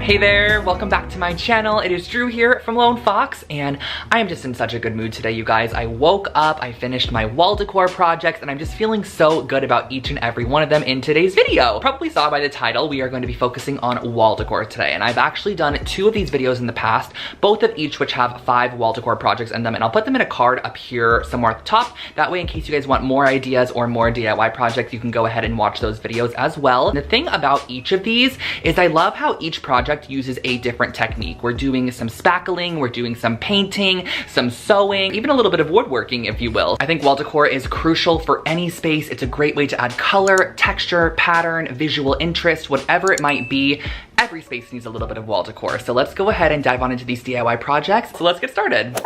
Hey there, welcome back to my channel. It is Drew here from Lone Fox, and I am just in such a good mood today, you guys. I woke up, I finished my wall decor projects, and I'm just feeling so good about each and every one of them in today's video. Probably saw by the title, we are going to be focusing on wall decor today, and I've actually done 2 of these videos in the past, both of each which have 5 wall decor projects in them, and I'll put them in a card up here somewhere at the top. That way, in case you guys want more ideas or more DIY projects, you can go ahead and watch those videos as well. And the thing about each of these is I love how each project uses a different technique. We're doing some spackling, we're doing some painting, some sewing, even a little bit of woodworking, if you will. I think wall decor is crucial for any space. It's a great way to add color, texture, pattern, visual interest, whatever it might be. Every space needs a little bit of wall decor. So let's go ahead and dive on into these DIY projects. So let's get started.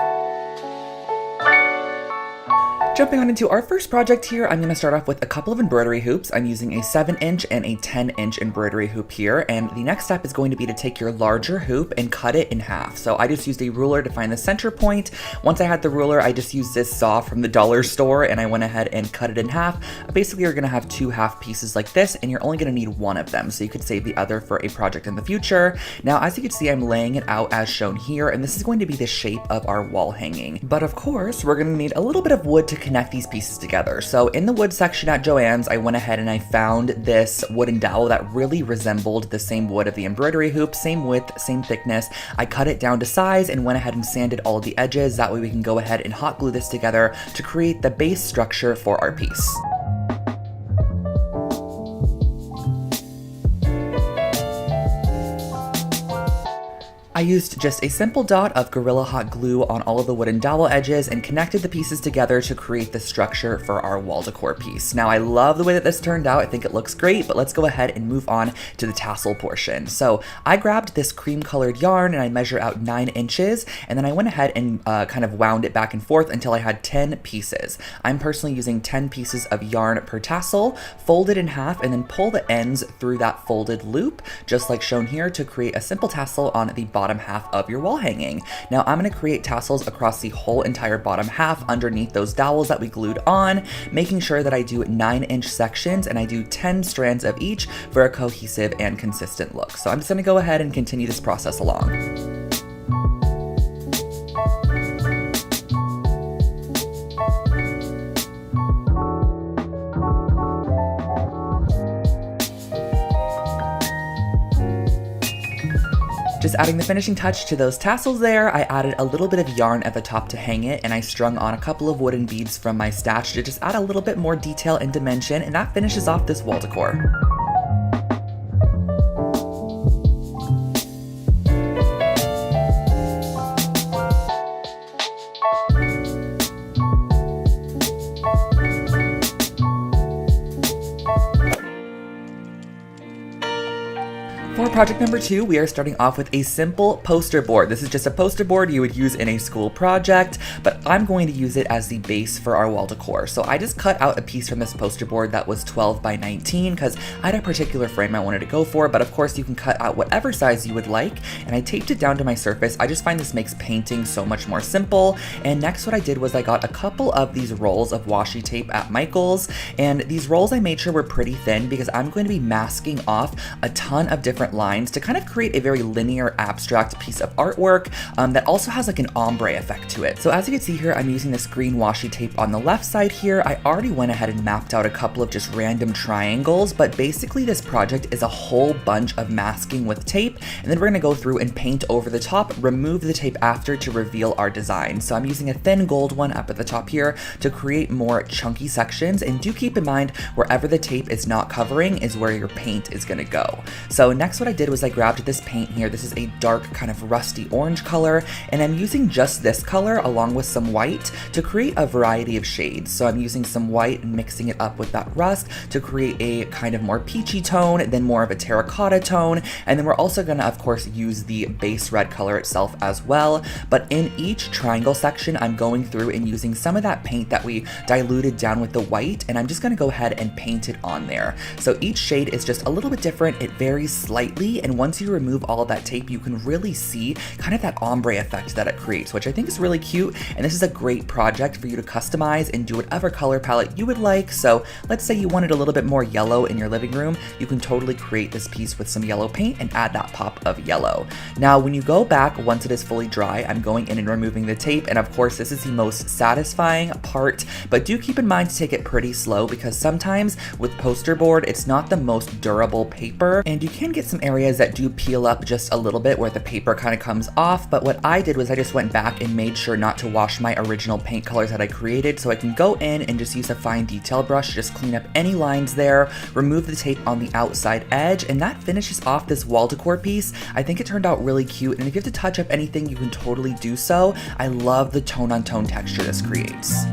Jumping on into our first project here, I'm gonna start off with a couple of embroidery hoops. I'm using a 7-inch and a 10-inch embroidery hoop here, and the next step is going to be to take your larger hoop and cut it in half. So I just used a ruler to find the center point. Once I had the ruler, I just used this saw from the dollar store, and I went ahead and cut it in half. Basically, you're gonna have 2 half pieces like this, and you're only gonna need one of them, so you could save the other for a project in the future. Now, as you can see, I'm laying it out as shown here, and this is going to be the shape of our wall hanging. But of course, we're gonna need a little bit of wood to connect these pieces together. So in the wood section at Joann's, I went ahead and I found this wooden dowel that really resembled the same wood of the embroidery hoop, same width, same thickness. I cut it down to size and went ahead and sanded all of the edges. That way we can go ahead and hot glue this together to create the base structure for our piece. I used just a simple dot of Gorilla Hot glue on all of the wooden dowel edges and connected the pieces together to create the structure for our wall decor piece. Now, I love the way that this turned out. I think it looks great, but let's go ahead and move on to the tassel portion. So I grabbed this cream colored yarn and I measured out 9 inches, and then I went ahead and kind of wound it back and forth until I had 10 pieces. I'm personally using 10 pieces of yarn per tassel, fold it in half, and then pull the ends through that folded loop, just like shown here, to create a simple tassel on the bottom half of your wall hanging. Now I'm going to create tassels across the whole entire bottom half underneath those dowels that we glued on, making sure that I do 9-inch sections and I do 10 strands of each for a cohesive and consistent look. So I'm just going to go ahead and continue this process along. Just adding the finishing touch to those tassels there, I added a little bit of yarn at the top to hang it, and I strung on a couple of wooden beads from my stash to just add a little bit more detail and dimension, and that finishes off this wall decor. For project number 2, we are starting off with a simple poster board. This is just a poster board you would use in a school project, but I'm going to use it as the base for our wall decor. So I just cut out a piece from this poster board that was 12 by 19 because I had a particular frame I wanted to go for, but of course you can cut out whatever size you would like, and I taped it down to my surface. I just find this makes painting so much more simple. And next what I did was I got a couple of these rolls of washi tape at Michael's, and these rolls I made sure were pretty thin because I'm going to be masking off a ton of different lines to kind of create a very linear abstract piece of artwork that also has like an ombre effect to it. So as you can see here, I'm using this green washi tape on the left side here. I already went ahead and mapped out a couple of just random triangles, but basically this project is a whole bunch of masking with tape, and then we're going to go through and paint over the top, remove the tape after to reveal our design. So I'm using a thin gold one up at the top here to create more chunky sections, and do keep in mind wherever the tape is not covering is where your paint is going to go. So next what I did was I grabbed this paint here. This is a dark kind of rusty orange color, and I'm using just this color along with some white to create a variety of shades. So I'm using some white and mixing it up with that rust to create a kind of more peachy tone, then more of a terracotta tone, and then we're also going to of course use the base red color itself as well. But in each triangle section, I'm going through and using some of that paint that we diluted down with the white, and I'm just going to go ahead and paint it on there. So each shade is just a little bit different. It varies slightly lightly, and once you remove all of that tape, you can really see kind of that ombre effect that it creates, which I think is really cute, and this is a great project for you to customize and do whatever color palette you would like. So let's say you wanted a little bit more yellow in your living room, you can totally create this piece with some yellow paint and add that pop of yellow. Now, when you go back, once it is fully dry, I'm going in and removing the tape, and of course this is the most satisfying part, but do keep in mind to take it pretty slow because sometimes with poster board, it's not the most durable paper, and you can get some areas that do peel up just a little bit where the paper kind of comes off. But what I did was I just went back and made sure not to wash my original paint colors that I created, so I can go in and just use a fine detail brush to just clean up any lines there, remove the tape on the outside edge, and that finishes off this wall decor piece. I think it turned out really cute, and if you have to touch up anything, you can totally do so. I love the tone-on-tone texture this creates.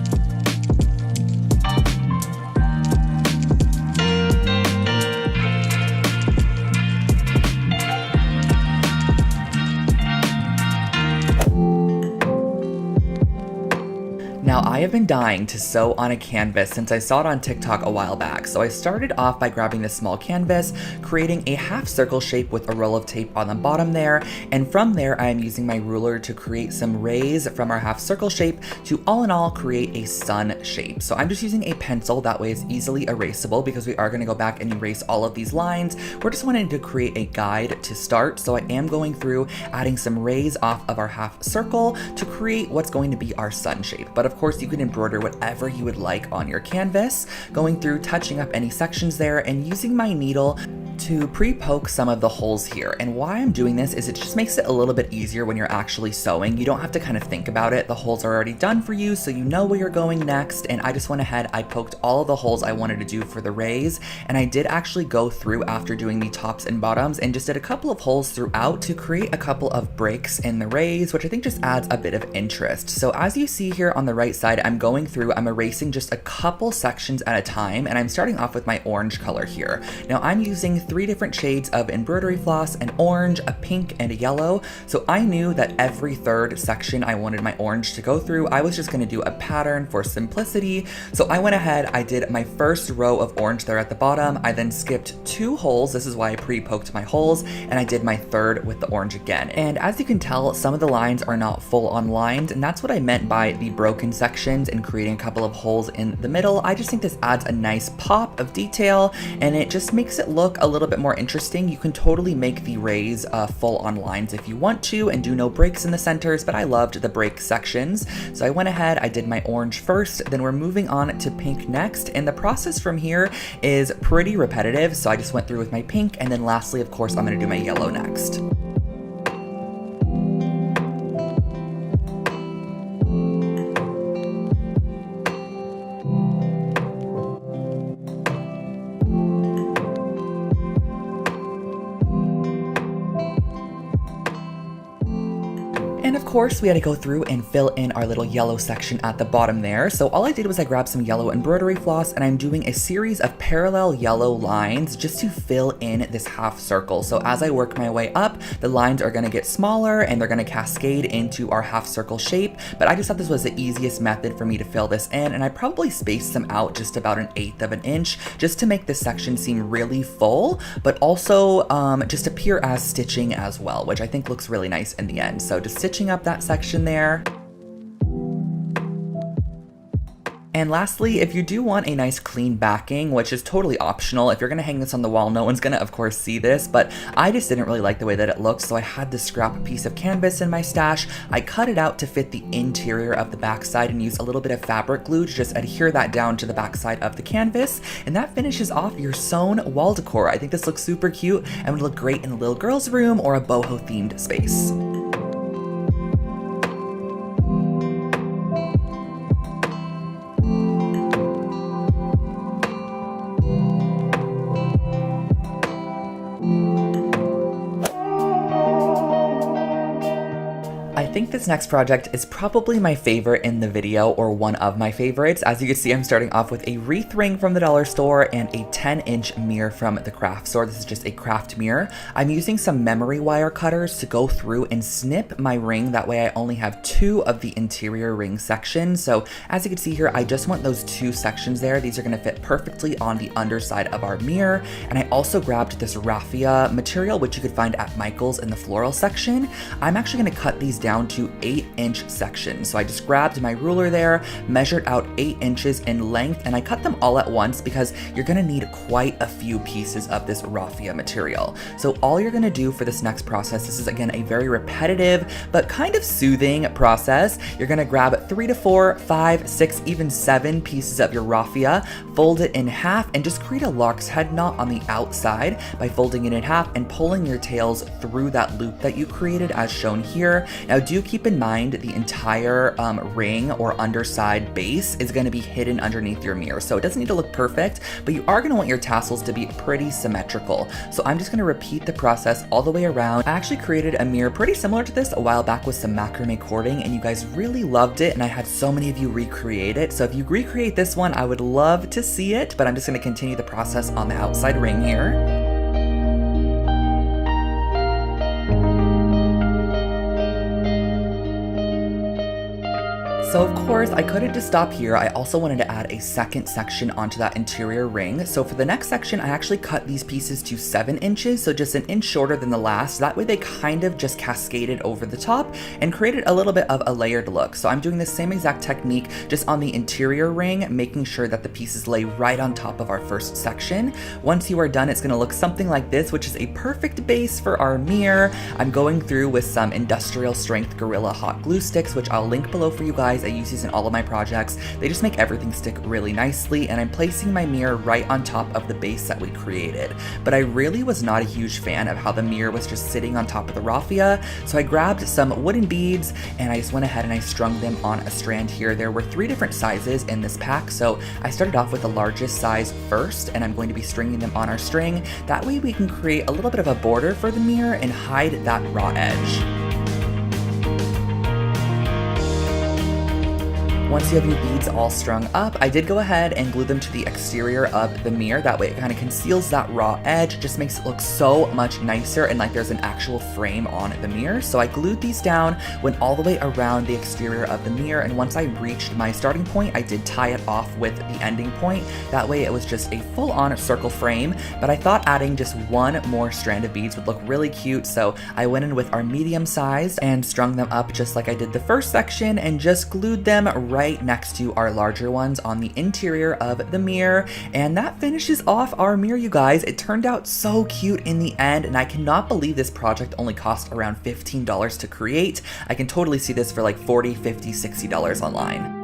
Now, I have been dying to sew on a canvas since I saw it on TikTok a while back, so I started off by grabbing this small canvas, creating a half circle shape with a roll of tape on the bottom there, and from there I am using my ruler to create some rays from our half circle shape to all in all create a sun shape. So I'm just using a pencil, that way it's easily erasable because we are going to go back and erase all of these lines. We're just wanting to create a guide to start, so I am going through adding some rays off of our half circle to create what's going to be our sun shape. But of course, you can embroider whatever you would like on your canvas, going through touching up any sections there and using my needle to pre-poke some of the holes here. And why I'm doing this is it just makes it a little bit easier when you're actually sewing. You don't have to kind of think about it. The holes are already done for you, so you know where you're going next. And I just went ahead, I poked all of the holes I wanted to do for the rays, and I did actually go through after doing the tops and bottoms and just did a couple of holes throughout to create a couple of breaks in the rays, which I think just adds a bit of interest. So as you see here on the right side, I'm going through, I'm erasing just a couple sections at a time, and I'm starting off with my orange color here. Now I'm using 3 different shades of embroidery floss, an orange, a pink, and a yellow. So I knew that every third section I wanted my orange to go through. I was just gonna do a pattern for simplicity. So I went ahead, I did my first row of orange there at the bottom. I then skipped 2 holes. This is why I pre-poked my holes, and I did my third with the orange again. And as you can tell, some of the lines are not full on lines, and that's what I meant by the broken sections and creating a couple of holes in the middle. I just think this adds a nice pop of detail, and it just makes it look a little bit more interesting. You can totally make the rays full on lines if you want to and do no breaks in the centers, but I loved the break sections. So I went ahead, I did my orange first, then we're moving on to pink next, and the process from here is pretty repetitive. So I just went through with my pink, and then lastly, of course, I'm gonna do my yellow next. And of course, we had to go through and fill in our little yellow section at the bottom there. So all I did was I grabbed some yellow embroidery floss, and I'm doing a series of parallel yellow lines just to fill in this half circle. So as I work my way up, the lines are gonna get smaller and they're gonna cascade into our half circle shape. But I just thought this was the easiest method for me to fill this in, and I probably spaced them out just about 1/8 of an inch just to make this section seem really full, but also just appear as stitching as well, which I think looks really nice in the end. So just stitching up that section there. And lastly, if you do want a nice clean backing, which is totally optional, if you're gonna hang this on the wall, no one's gonna of course see this, but I just didn't really like the way that it looks, so I had this scrap piece of canvas in my stash. I cut it out to fit the interior of the backside and used a little bit of fabric glue to just adhere that down to the backside of the canvas, and that finishes off your sewn wall decor. I think this looks super cute and would look great in a little girl's room or a boho themed space. I think think this next project is probably my favorite in the video, or one of my favorites. As you can see, I'm starting off with a wreath ring from the dollar store and a 10-inch mirror from the craft store. This is just a craft mirror. I'm using some memory wire cutters to go through and snip my ring. That way I only have 2 of the interior ring sections. So as you can see here, I just want those 2 sections there. These are going to fit perfectly on the underside of our mirror. And I also grabbed this raffia material, which you could find at Michael's in the floral section. I'm actually going to cut these down to 8-inch sections. So I just grabbed my ruler there, measured out 8 inches in length, and I cut them all at once because you're going to need quite a few pieces of this raffia material. So all you're going to do for this next process, this is again a very repetitive but kind of soothing process. You're going to grab 3 to 4, 5, 6, even 7 pieces of your raffia, fold it in half, and just create a lark's head knot on the outside by folding it in half and pulling your tails through that loop that you created as shown here. Now do keep in mind the entire ring or underside base is going to be hidden underneath your mirror, so it doesn't need to look perfect, but you are going to want your tassels to be pretty symmetrical. So I'm just going to repeat the process all the way around. I actually created a mirror pretty similar to this a while back with some macrame cording, and you guys really loved it, and I had so many of you recreate it. So if you recreate this one, I would love to see it, but I'm just going to continue the process on the outside ring here. So of course, I couldn't just stop here. I also wanted to add a second section onto that interior ring. So for the next section, I actually cut these pieces to 7 inches, so just an inch shorter than the last. That way they kind of just cascaded over the top and created a little bit of a layered look. So I'm doing the same exact technique just on the interior ring, making sure that the pieces lay right on top of our first section. Once you are done, it's gonna look something like this, which is a perfect base for our mirror. I'm going through with some industrial strength Gorilla hot glue sticks, which I'll link below for you guys. I use these in all of my projects. They just make everything stick really nicely, and I'm placing my mirror right on top of the base that we created. But I really was not a huge fan of how the mirror was just sitting on top of the raffia, so I grabbed some wooden beads and I just went ahead and I strung them on a strand here. There were 3 different sizes in this pack, so I started off with the largest size first, and I'm going to be stringing them on our string. That way we can create a little bit of a border for the mirror and hide that raw edge. Once you have your beads all strung up, I did go ahead and glue them to the exterior of the mirror. That way it kind of conceals that raw edge. It just makes it look so much nicer and like there's an actual frame on the mirror. So I glued these down, went all the way around the exterior of the mirror, and once I reached my starting point, I did tie it off with the ending point. That way it was just a full-on circle frame, but I thought adding just 1 more strand of beads would look really cute, so I went in with our medium sized and strung them up just like I did the first section and just glued them right next to our larger ones on the interior of the mirror. And that finishes off our mirror, you guys. It turned out so cute in the end, and I cannot believe this project only cost around $15 to create. I can totally see this for like $40, $50, $60 online.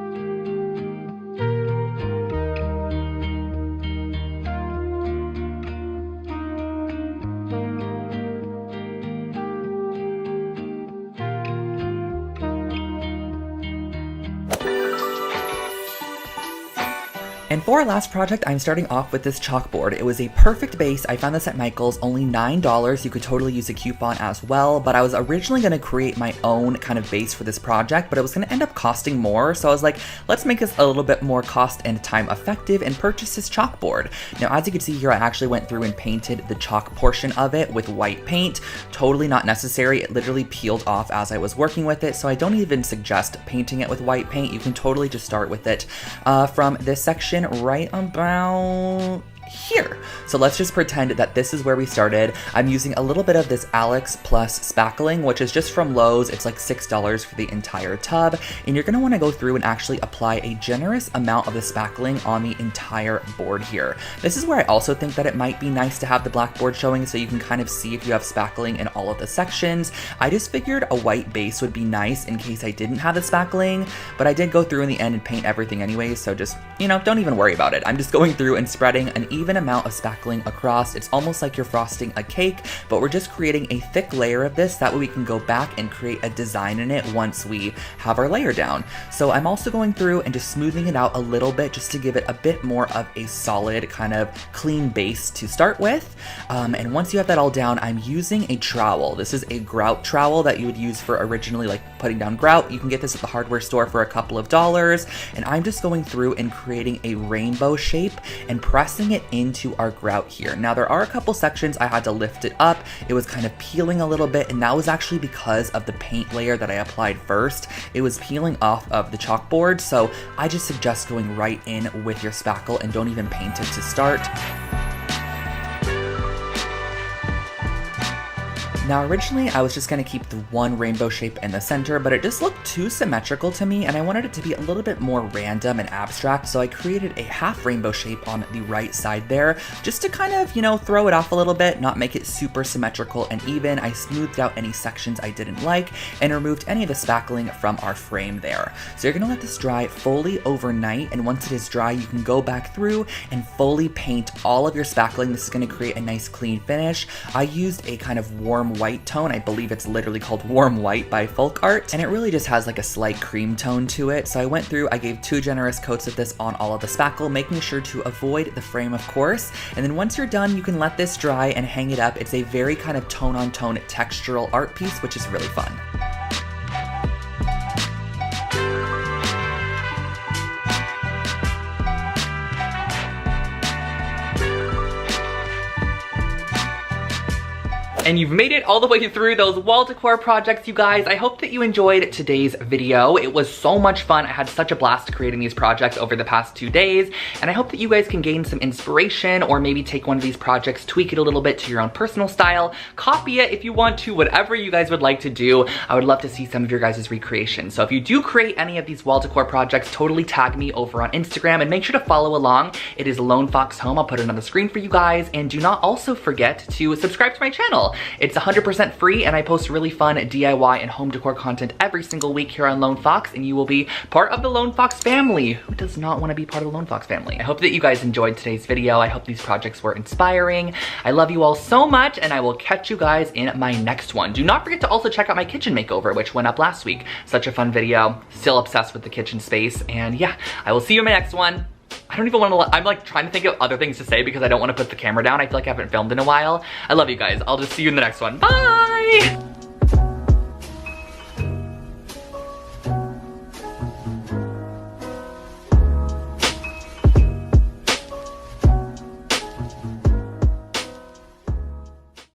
And for our last project, I'm starting off with this chalkboard. It was a perfect base. I found this at Michael's, only $9. You could totally use a coupon as well, but I was originally going to create my own kind of base for this project, but it was going to end up costing more. So I was like, let's make this a little bit more cost and time effective and purchase this chalkboard. Now, as you can see here, I actually went through and painted the chalk portion of it with white paint. Totally not necessary. It literally peeled off as I was working with it, so I don't even suggest painting it with white paint. You can totally just start with it from this section right about here. So let's just pretend that this is where we started. I'm using a little bit of this Alex Plus spackling, which is just from Lowe's. It's like $6 for the entire tub. And you're gonna wanna go through and actually apply a generous amount of the spackling on the entire board here. This is where I also think that it might be nice to have the blackboard showing so you can kind of see if you have spackling in all of the sections. I just figured a white base would be nice in case I didn't have the spackling, but I did go through in the end and paint everything anyways, so just, you know, don't even worry about it. I'm just going through and spreading an even amount of spackling across. It's almost like you're frosting a cake, but we're just creating a thick layer of this. That way we can go back and create a design in it once we have our layer down. So I'm also going through and just smoothing it out a little bit just to give it a bit more of a solid kind of clean base to start with. And once you have that all down, I'm using a trowel. This is a grout trowel that you would use for originally like putting down grout. You can get this at the hardware store for a couple of dollars. And I'm just going through and creating a rainbow shape and pressing it into our grout here. Now there are a couple sections I had to lift it up. It was kind of peeling a little bit, and that was actually because of the paint layer that I applied first. It was peeling off of the chalkboard, so I just suggest going right in with your spackle and don't even paint it to start. Now originally I was just going to keep the one rainbow shape in the center, but it just looked too symmetrical to me and I wanted it to be a little bit more random and abstract, so I created a half rainbow shape on the right side there, just to kind of, you know, throw it off a little bit, not make it super symmetrical and even. I smoothed out any sections I didn't like and removed any of the spackling from our frame there. So you're going to let this dry fully overnight, and once it is dry you can go back through and fully paint all of your spackling. This is going to create a nice clean finish. I used a kind of warm white tone. I believe it's literally called Warm White by Folk Art, and it really just has like a slight cream tone to it. So I went through, I gave 2 generous coats of this on all of the spackle, making sure to avoid the frame, of course. And then once you're done, you can let this dry and hang it up. It's a very kind of tone-on-tone textural art piece, which is really fun. And you've made it all the way through those wall decor projects, you guys. I hope that you enjoyed today's video. It was so much fun. I had such a blast creating these projects over the past 2 days, and I hope that you guys can gain some inspiration or maybe take one of these projects, tweak it a little bit to your own personal style, copy it if you want to, whatever you guys would like to do. I would love to see some of your guys' recreations. So if you do create any of these wall decor projects, totally tag me over on Instagram and make sure to follow along. It is Lone Fox Home. I'll put it on the screen for you guys, and do not also forget to subscribe to my channel. It's 100% free, and I post really fun DIY and home decor content every single week here on Lone Fox, and you will be part of the Lone Fox family. Who does not want to be part of the Lone Fox family? I hope that you guys enjoyed today's video. I hope these projects were inspiring. I love you all so much, and I will catch you guys in my next one. Do not forget to also check out my kitchen makeover, which went up last week. Such a fun video. Still obsessed with the kitchen space, and yeah, I will see you in my next one. I don't even want to, I'm like trying to think of other things to say because I don't want to put the camera down. I feel like I haven't filmed in a while. I love you guys. I'll just see you in the next one. Bye!